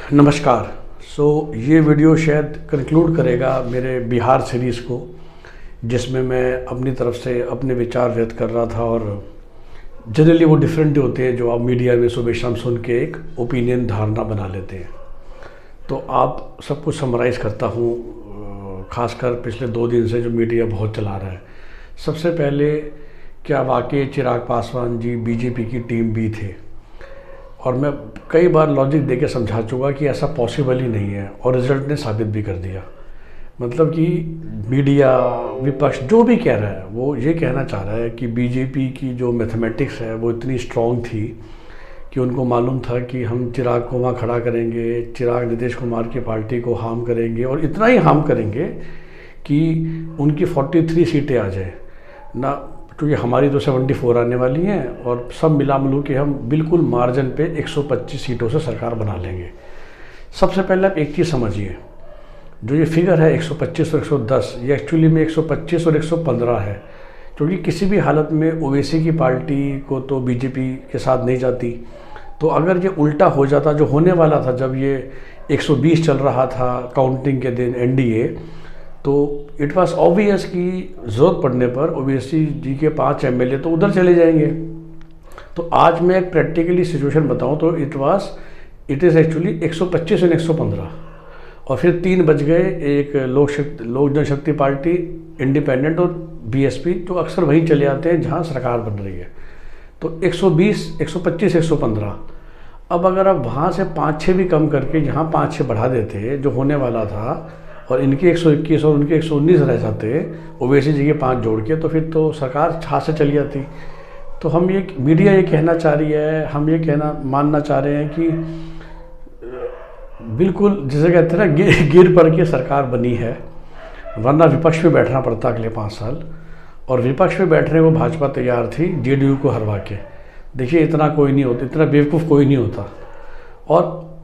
नमस्कार। ये वीडियो शायद कंक्लूड करेगा मेरे बिहार सीरीज़ को, जिसमें मैं अपनी तरफ से अपने विचार व्यक्त कर रहा था। और जनरली वो डिफरेंट होते हैं जो आप मीडिया में सुबह शाम सुन के एक ओपिनियन धारणा बना लेते हैं। तो आप सब कुछ समराइज़ करता हूँ, ख़ासकर पिछले 2 दिन से जो मीडिया बहुत चला रहा है। सबसे पहले, क्या वाकई चिराग पासवान जी बीजेपी की टीम बी थे? और मैं कई बार लॉजिक देके समझा चुका कि ऐसा पॉसिबल ही नहीं है, और रिजल्ट ने साबित भी कर दिया। मतलब कि मीडिया, विपक्ष जो भी कह रहा है वो ये कहना चाह रहा है कि बीजेपी की जो मैथमेटिक्स है वो इतनी स्ट्रॉन्ग थी कि उनको मालूम था कि हम चिराग को वहाँ खड़ा करेंगे, चिराग नीतीश कुमार की पार्टी को हार्म करेंगे, और इतना ही हार्म करेंगे कि उनकी 43 सीटें आ जाए ना, क्योंकि हमारी तो 74 आने वाली हैं, और सब मिला मिलू के हम बिल्कुल मार्जिन पे 125 सीटों से सरकार बना लेंगे। सबसे पहले आप एक चीज़ समझिए, जो ये फिगर है 125 और 110, ये एक्चुअली में 125 और 115 है, क्योंकि किसी भी हालत में ओवैसी की पार्टी को तो बीजेपी के साथ नहीं जाती। तो अगर ये उल्टा हो जाता, जो होने वाला था जब ये 120 चल रहा था काउंटिंग के दिन एनडीए, तो इट वाज ऑब्वियस कि ज़रूरत पड़ने पर ओवैसी जी के 5 एमएलए तो उधर चले जाएंगे। तो आज मैं एक प्रैक्टिकली सिचुएशन बताऊं तो इट इज़ एक्चुअली 125 और 115, और फिर 3 बच गए, एक लोक जनशक्ति पार्टी, इंडिपेंडेंट और बीएसपी, जो अक्सर वहीं चले आते हैं जहां सरकार बन रही है। तो 120, 125, 115। अब अगर आप वहाँ से 5-6 भी कम करके यहाँ 5-6 बढ़ा देते जो होने वाला था, और इनके 121 और उनके 119 रह जाते ओवैसी जी के 5 जोड़ के, तो फिर तो सरकार छाछ से चली जाती। तो मीडिया ये कहना चाह रही है, हम ये मानना चाह रहे हैं कि बिल्कुल जिसे कहते हैं ना, गिर पड़ के सरकार बनी है, वरना विपक्ष में बैठना पड़ता अगले 5 साल। और विपक्ष में बैठने को भाजपा तैयार थी जेडीयू को हरवा के। देखिए, इतना कोई नहीं होता, इतना बेवकूफ़ कोई नहीं होता। और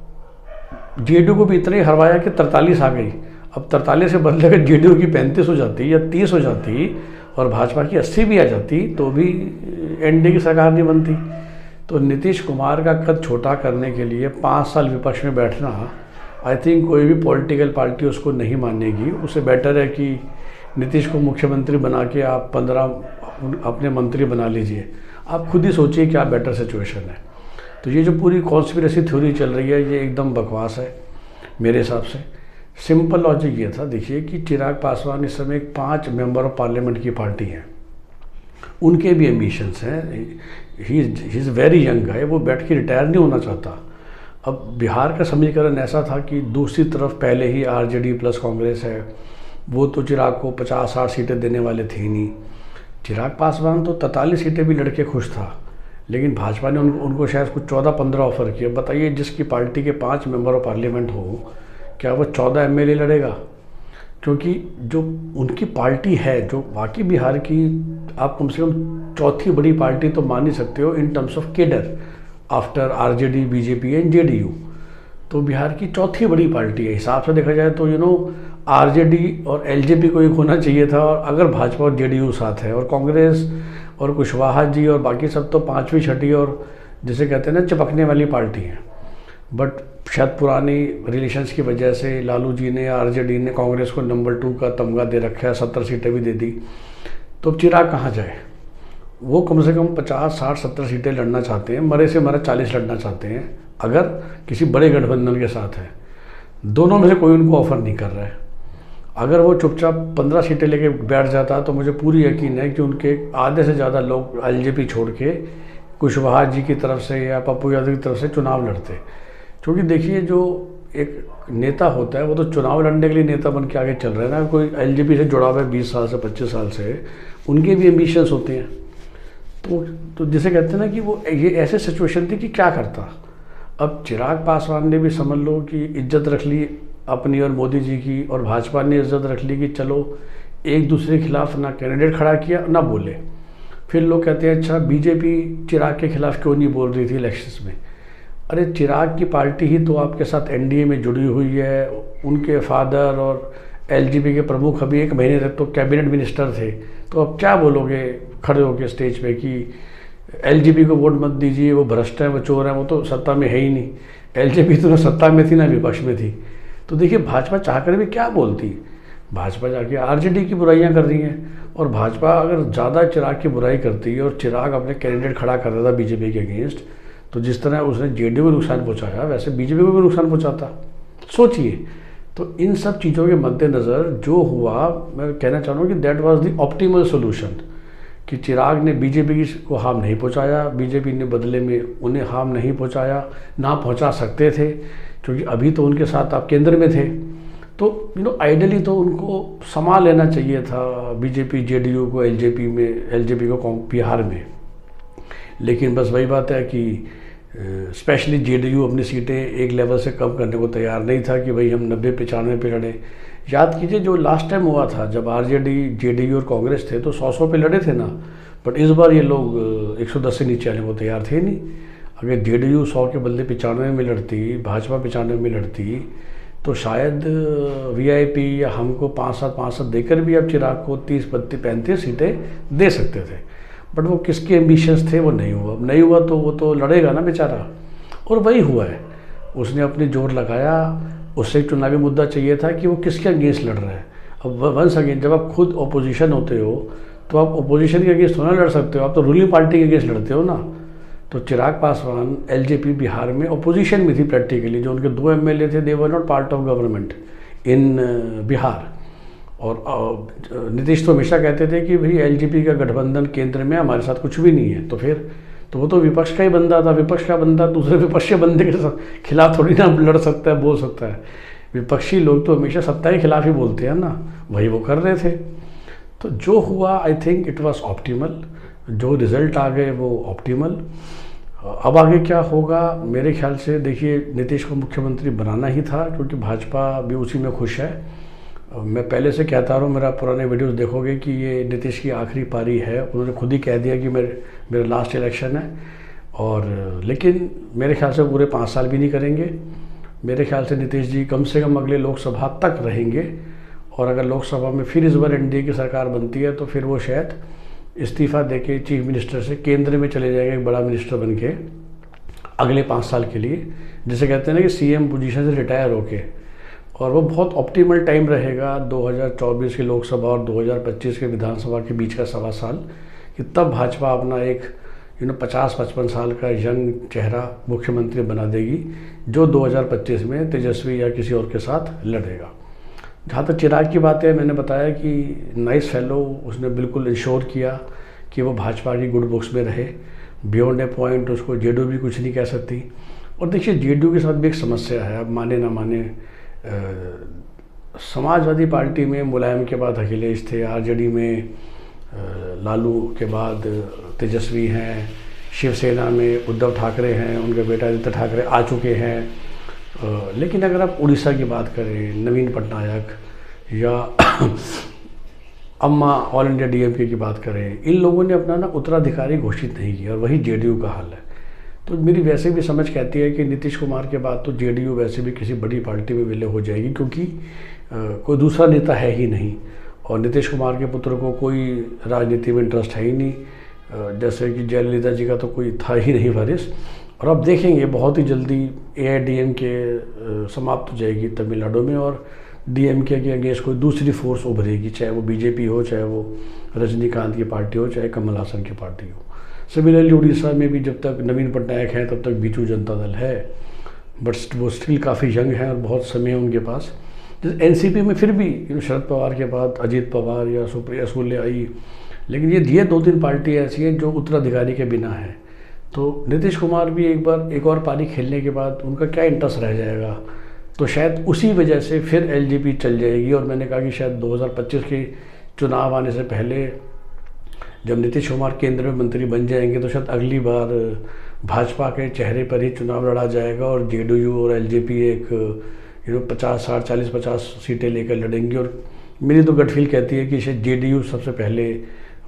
जेडीयू को भी इतना ही हरवाया कि 43 आ गई। अब 43 से बदले अगर जेडीयू की 35 हो जाती या 30 हो जाती और भाजपा की 80 भी आ जाती, तो भी एनडीए की सरकार नहीं बनती। तो नीतीश कुमार का कद छोटा करने के लिए 5 साल विपक्ष में बैठना, आई थिंक कोई भी पॉलिटिकल पार्टी उसको नहीं मानेगी। उससे बेटर है कि नीतीश को मुख्यमंत्री बना के आप 15 अपने मंत्री बना लीजिए। आप खुद ही सोचिए क्या बेटर सिचुएशन है। तो ये जो पूरी कॉन्स्पिरेसी थ्योरी चल रही है, ये एकदम बकवास है मेरे हिसाब से। सिंपल लॉजिक ये था, देखिए, कि चिराग पासवान इस समय 5 मेंबर ऑफ पार्लियामेंट की पार्टी हैं, उनके भी एम्बिशंस हैं। ही इज़ वेरी यंग है, वो बैठ के रिटायर नहीं होना चाहता। अब बिहार का समीकरण ऐसा था कि दूसरी तरफ पहले ही आरजेडी प्लस कांग्रेस है, वो तो चिराग को 50-60 सीटें देने वाले थे ही नहीं। चिराग पासवान तो 43 सीटें भी लड़के खुश था, लेकिन भाजपा ने उनको शायद कुछ 14-15 ऑफर किया। बताइए, जिसकी पार्टी के 5 मेंबर ऑफ पार्लियामेंट हो, क्या वो 14 एमएलए लड़ेगा? क्योंकि जो उनकी पार्टी है, जो बाकी बिहार की, आप कम से कम चौथी बड़ी पार्टी तो मान ही सकते हो in terms of cadre, after RJD, BJP and JDU. तो बिहार की चौथी बड़ी पार्टी है। हिसाब से देखा जाए तो आरजेडी और एलजेपी को एक होना चाहिए था, और अगर भाजपा और जेडीयू साथ है, और कांग्रेस और कुशवाहा जी और बाकी सब तो 5वीं 6ठी और जिसे कहते हैं ना चिपकने वाली पार्टी है। बट शायद पुरानी रिलेशंस की वजह से लालू जी ने, आरजेडी ने कांग्रेस को नंबर 2 का तमगा दे रखा है, 70 सीटें भी दे दी। तो अब चिराग कहाँ जाए? वो कम से कम 50, 60, 70 सीटें लड़ना चाहते हैं, मरे से मरे 40 लड़ना चाहते हैं, अगर किसी बड़े गठबंधन के साथ है। दोनों में से कोई उनको ऑफर नहीं कर रहा है। अगर वो चुपचाप 15 सीटें लेके बैठ जाता, तो मुझे पूरी यकीन है कि उनके आधे से ज़्यादा लोग एलजेपी छोड़ के कुशवाहा जी की तरफ से या पप्पू यादव की तरफ से चुनाव लड़ते। क्योंकि देखिए, जो एक नेता होता है वो तो चुनाव लड़ने के लिए नेता बन के आगे चल रहे हैं ना। कोई एलजेपी से जुड़ा हुआ है 20 साल से, 25 साल से, उनके भी एम्बिशंस होते हैं। तो जिसे कहते हैं ना कि वो ये ऐसे सिचुएशन थी कि क्या करता। अब चिराग पासवान ने भी समझ लो कि इज्जत रख ली अपनी और मोदी जी की, और भाजपा ने इज्जत रख ली कि चलो एक दूसरे के खिलाफ ना कैंडिडेट खड़ा किया ना बोले। फिर लोग कहते हैं, अच्छा बीजेपी चिराग के खिलाफ क्यों नहीं बोल रही थी इलेक्शंस में? अरे, चिराग की पार्टी ही तो आपके साथ एनडीए में जुड़ी हुई है। उनके फादर और एलजेपी के प्रमुख अभी 1 महीने तक तो कैबिनेट मिनिस्टर थे। तो अब क्या बोलोगे खड़े होकर स्टेज पे कि एलजेपी को वोट मत दीजिए, वो भ्रष्ट है, वो चोर है, वो तो सत्ता में है ही नहीं। एलजेपी तो ना सत्ता में थी ना विपक्ष में थी। तो देखिए भाजपा चाहकर भी क्या बोलती, भाजपा जाके आरजेडी की बुराइयां कर रही हैं। और भाजपा अगर ज़्यादा चिराग की बुराई करती है और चिराग अपने कैंडिडेट खड़ा कर रहा था बीजेपी के अगेंस्ट, तो जिस तरह उसने जेडीयू को नुकसान पहुंचाया वैसे बीजेपी को भी नुकसान पहुंचाता। सोचिए, तो इन सब चीज़ों के मद्देनज़र जो हुआ, मैं कहना चाह रहा हूँ कि that was the optimal solution, कि चिराग ने बीजेपी को हार्म नहीं पहुंचाया, बीजेपी ने बदले में उन्हें हार्म नहीं पहुंचाया, ना पहुंचा सकते थे क्योंकि अभी तो उनके साथ आप केंद्र में थे। तो आइडियली तो उनको संभाल लेना चाहिए था बीजेपी जेडीयू को एलजेपी को बिहार में। लेकिन बस वही बात है कि स्पेशली जेडीयू अपनी सीटें एक लेवल से कम करने को तैयार नहीं था कि भाई हम 90-95 पे लड़े। याद कीजिए जो लास्ट टाइम हुआ था जब आरजेडी जेडीयू और कांग्रेस थे तो 100 पे लड़े थे ना, बट इस बार ये लोग 110 से नीचे आने को तैयार थे नहीं। अगर जेडीयू 100 के बदले 95 में लड़ती, भाजपा 95 में लड़ती, तो शायद वीआईपी या हमको 5-7 देकर भी अब चिराग को 30-35 सीटें दे सकते थे। बट वो किसके एम्बिशंस थे वो नहीं हुआ। अब नहीं हुआ तो वो तो लड़ेगा ना बेचारा, और वही हुआ है। उसने अपने जोर लगाया, उससे एक चुनावी मुद्दा चाहिए था कि वो किसके अगेंस्ट लड़ रहा है। अब वंस अगेन जब आप खुद ओपोजिशन होते हो तो आप ओपोजिशन के अगेंस्ट थोड़ा लड़ सकते हो, आप तो रूलिंग पार्टी के अगेंस्ट लड़ते हो ना। तो चिराग पासवान एलजेपी बिहार में ओपोजिशन में थी प्रैक्टिकली, जो उनके 2 एमएलए थे, they were not part of government in Bihar. और नीतीश तो हमेशा कहते थे कि भाई एलजेपी का गठबंधन केंद्र में हमारे साथ कुछ भी नहीं है। तो फिर तो वो तो विपक्ष का ही बंदा था, विपक्ष का बंदा दूसरे विपक्ष के बंदे के खिलाफ थोड़ी ना लड़ सकता है, बोल सकता है। विपक्षी लोग तो हमेशा सत्ता के खिलाफ ही बोलते हैं ना, वही वो कर रहे थे। तो जो हुआ I think it was optimal, जो रिजल्ट आ गए वो ऑप्टिमल। अब आगे क्या होगा मेरे ख्याल से, देखिए नीतीश को मुख्यमंत्री बनाना ही था क्योंकि भाजपा भी उसी में खुश है। मैं पहले से कहता रहा हूँ, मेरा पुराने वीडियोस देखोगे कि ये नीतीश की आखिरी पारी है। उन्होंने खुद ही कह दिया कि मेरा लास्ट इलेक्शन है। और लेकिन मेरे ख्याल से पूरे 5 साल भी नहीं करेंगे। मेरे ख्याल से नीतीश जी कम से कम अगले लोकसभा तक रहेंगे, और अगर लोकसभा में फिर इस बार एनडीए की सरकार बनती है तो फिर वो शायद इस्तीफ़ा देके चीफ मिनिस्टर से केंद्र में चले जाएंगे, एक बड़ा मिनिस्टर बन के अगले 5 साल के लिए, जिसे कहते हैं ना कि सीएम पोजीशन से रिटायर होके। और वो बहुत ऑप्टिमल टाइम रहेगा 2024 की लोकसभा और 2025 के विधानसभा के बीच का 1.25 साल, कि तब भाजपा अपना एक 50-55 साल का यंग चेहरा मुख्यमंत्री बना देगी, जो 2025 में तेजस्वी या किसी और के साथ लड़ेगा। जहाँ तक चिराग की बात है, मैंने बताया कि नाइस फेलो, उसने बिल्कुल इंश्योर किया कि वो भाजपा की गुड बुक्स में रहे। बियॉन्ड ए पॉइंट उसको जेडीयू भी कुछ नहीं कह सकती। और देखिए जेडीयू के साथ भी एक समस्या है, अब माने ना माने, समाजवादी पार्टी में मुलायम के बाद अखिलेश थे, आरजेडी में लालू के बाद तेजस्वी हैं, शिवसेना में उद्धव ठाकरे हैं, उनके बेटा आदित्य ठाकरे आ चुके हैं। लेकिन अगर आप उड़ीसा की बात करें, नवीन पटनायक, या अम्मा ऑल इंडिया डीएमके की बात करें, इन लोगों ने अपना ना उत्तराधिकारी घोषित नहीं किया, और वही जेडीयू का हाल है। तो मेरी वैसे भी समझ कहती है कि नीतीश कुमार के बाद तो जेडीयू वैसे भी किसी बड़ी पार्टी में विलय हो जाएगी, क्योंकि कोई दूसरा नेता है ही नहीं, और नीतीश कुमार के पुत्र को कोई राजनीति में इंटरेस्ट है ही नहीं। जैसे कि जयललिता जी का तो कोई था ही नहीं वारिस। और अब देखेंगे बहुत ही जल्दी एआईडीएमके समाप्त हो जाएगी तमिलनाडु में, और डीएमके के अगेंस्ट कोई दूसरी फोर्स उभरेगी, चाहे वो बीजेपी हो, चाहे वो रजनीकांत की पार्टी हो, चाहे कमल हासन की पार्टी हो। सिमिलरली उड़ीसा में भी जब तक नवीन पटनायक हैं तब तक बीजू जनता दल है, बट वो स्टिल काफ़ी यंग हैं और बहुत समय है उनके पास। जैसे एनसीपी में फिर भी शरद पवार के बाद अजीत पवार या सुप्रिया सुले आई, लेकिन ये 2-3 पार्टी ऐसी हैं जो उत्तराधिकारी के बिना है। तो नीतीश कुमार भी एक और पारी खेलने के बाद उनका क्या इंटरेस्ट रह जाएगा, तो शायद उसी वजह से फिर एलजेपी चल जाएगी। और मैंने कहा कि शायद 2025 के चुनाव आने से पहले जब नीतीश कुमार केंद्र में मंत्री बन जाएंगे तो शायद अगली बार भाजपा के चेहरे पर ही चुनाव लड़ा जाएगा, और जेडीयू और एलजेपी एक 50, 60, 40, 50 सीटें लेकर लड़ेंगी। और मेरी तो गट फील कहती है कि शायद जेडीयू सबसे पहले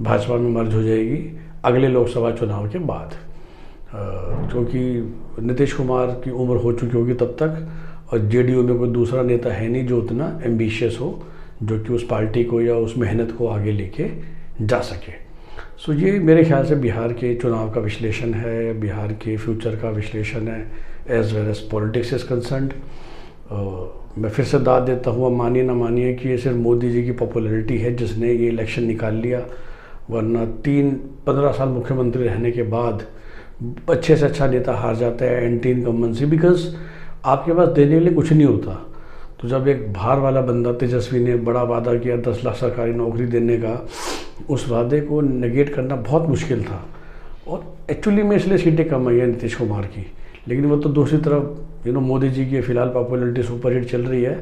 भाजपा में मर्ज हो जाएगी अगले लोकसभा चुनाव के बाद, क्योंकि नीतीश कुमार की उम्र हो चुकी होगी तब तक, और जेडीयू में कोई दूसरा नेता है नहीं जो उतना एम्बिशियस हो, जो कि उस पार्टी को या उस मेहनत को आगे लेके जा सके। सो ये मेरे ख्याल से बिहार के चुनाव का विश्लेषण है, बिहार के फ्यूचर का विश्लेषण है, as well as politics is concerned. मैं फिर से दाद देता हूँ, अब मानिए ना मानिए कि ये सिर्फ मोदी जी की पॉपुलैरिटी है जिसने ये इलेक्शन निकाल लिया, वरना 15 साल मुख्यमंत्री रहने के बाद अच्छे से अच्छा नेता हार जाता है एंटी इनकम्बेंसी, बिकॉज आपके पास देने के लिए कुछ नहीं होता। तो जब एक बाहर वाला बंदा तेजस्वी ने बड़ा वादा किया 10 लाख सरकारी नौकरी देने का, उस वादे को नेगेट करना बहुत मुश्किल था। और एक्चुअली में इसलिए सीटें कम आई है नीतीश कुमार की, लेकिन वो तो दूसरी तरफ मोदी जी की फ़िलहाल पॉपुलैरिटी सुपरहिट चल रही है,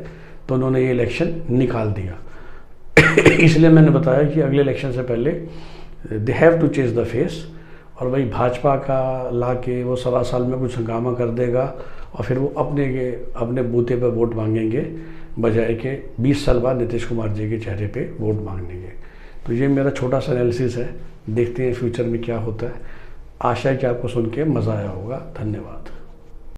तो उन्होंने ये इलेक्शन निकाल दिया। इसलिए मैंने बताया कि अगले इलेक्शन से पहले they have to change the face, और वही भाजपा का ला के वो 1.25 साल में कुछ हंगामा कर देगा और फिर वो अपने बूते पर वोट मांगेंगे, बजाय के 20 साल बाद नीतीश कुमार जी के चेहरे पे वोट मांगेंगे। तो ये मेरा छोटा सा एनालिसिस है, देखते हैं फ्यूचर में क्या होता है। आशा है कि आपको सुन के मज़ा आया होगा। धन्यवाद।